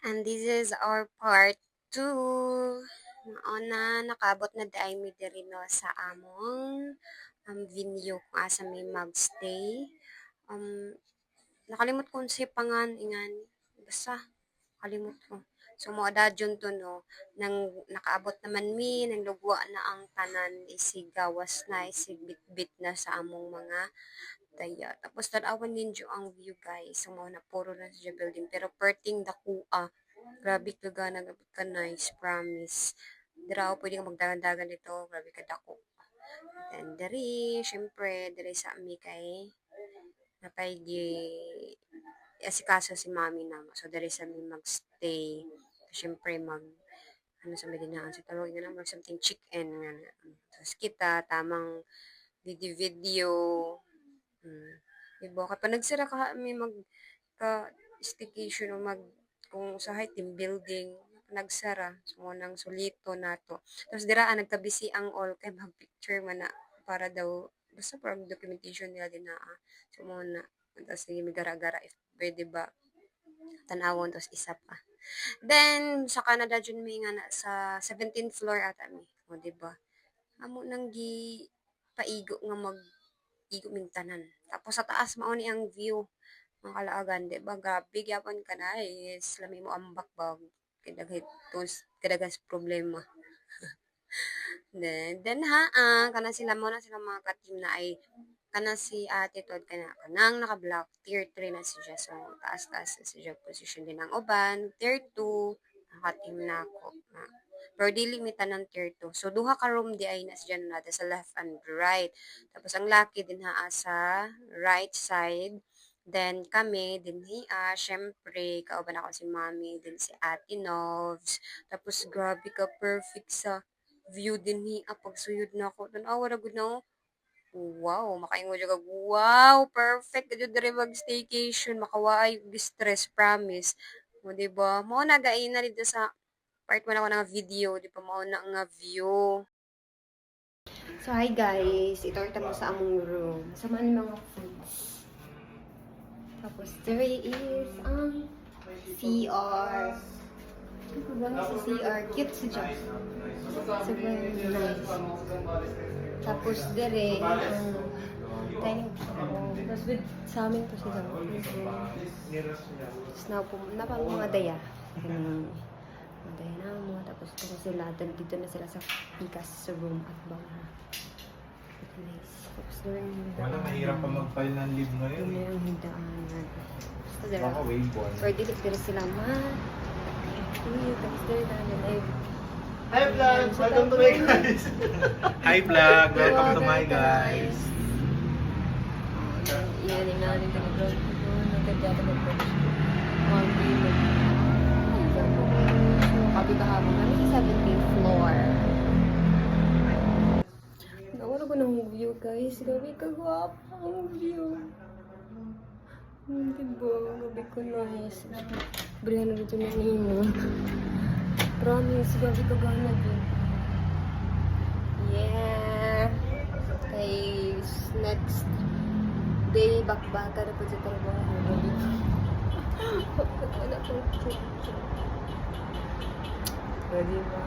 And this is our part 2. Una, nakabot na dahil mi diri no sa among venue kung asa may magstay. Nakalimot ko si pangan ingan. Basta, kalimot ko. So, mo adadyon to no, nang nakaabot naman mi, nang lugwa na ang tanan, isig gawas na, isig bit-bit na sa among mga daya. Tapos tanawan ninyo ang view guys. So, mo na puro na sa building. Pero perting dakua, grabe ka gana, grabe ka nice, promise. Dira ako pwede ka magdagan-dagan dito, grabe ka dako. And diri, syempre, diri sa ami kay napay asikaso si mami na. So, diri sa mi magstay. Syempre, ano sa medinaan sa tawag na mag something chicken nga. Tapos kita, tamang video-video. Diba? Kapag nagsira ka, may staycation o kung usahay team building, nagsara. So, nang solito na to. Tapos diraan, nagkabisi ang all kay mag-picture man na para daw, basta parang documentation nila din na. So, muna. Tapos may gara-gara if pwede ba tanawon tapos isa pa. Then, sa Canada, dyan may nga na, sa 17th floor ata mi. O, diba? Amo nang paigo nga igo ming tanan. Tapos sa taas mao ni ang view ng kalaagan, di ba? Grabe gyapon ka na is lami mo ambak ba kadagas problema. then kana sila mo na sila mga ka-team na ay kana si Ate Todd kanang naka-block tier 3 na siya. So taas-taas na siya position din ang uban. Tier 2 naka-team na ako. Pero di limitan ng tier 2. So, duha ka room di ay nas dyan natin sa left and right. Tapos, ang lucky din sa right side. Then, kami, din syempre, kauban ako si Mami, din si Ate Novs. Tapos, grabe ka, perfect sa view din pagsuyod na ako. Tanawa na good na wow, makaingo dyan wow, perfect. Kadyo diri mag-staycation, makawaay, stress, promise. O, diba? Mo nagain na dito sa part 1 ako ng video, di pa mauna nga view. So, hi guys. Ito mo sa among room. Samaan mga foods. Tapos, there is ang CR. Ito ba sa CR? Cute si Jack. Super nice. Tapos, there ang dining room. Tapos, with sa amin po sila. Tapos, na mga daya. Dahil na mo, tapos sila, dito na sila sa pikas sa room at bangha. Nice. Tapos doon yung hindaan. Wala, mahirap pa mag-file ng leave ngayon. Doon yung hindaan. Baka wave one. Or dilit sila tapos doon na live. Hi vlog! Welcome to my guys! Hi vlog! Welcome to my guys! Yan yung natin taga-vlog ko. Nagkadya mag-vlog. Kapitahapon namin sa 17th floor. Nawala ko ng view guys. Gabi ka guwapa ang view. Diba? Gabi ko nice. Berihan na dito na ninyo. Promise, gabi ka gana din. Yeah. Kay next day, bakbaka na po sa trabaho. Gabi ko. Bakbaka na po. Ready ba?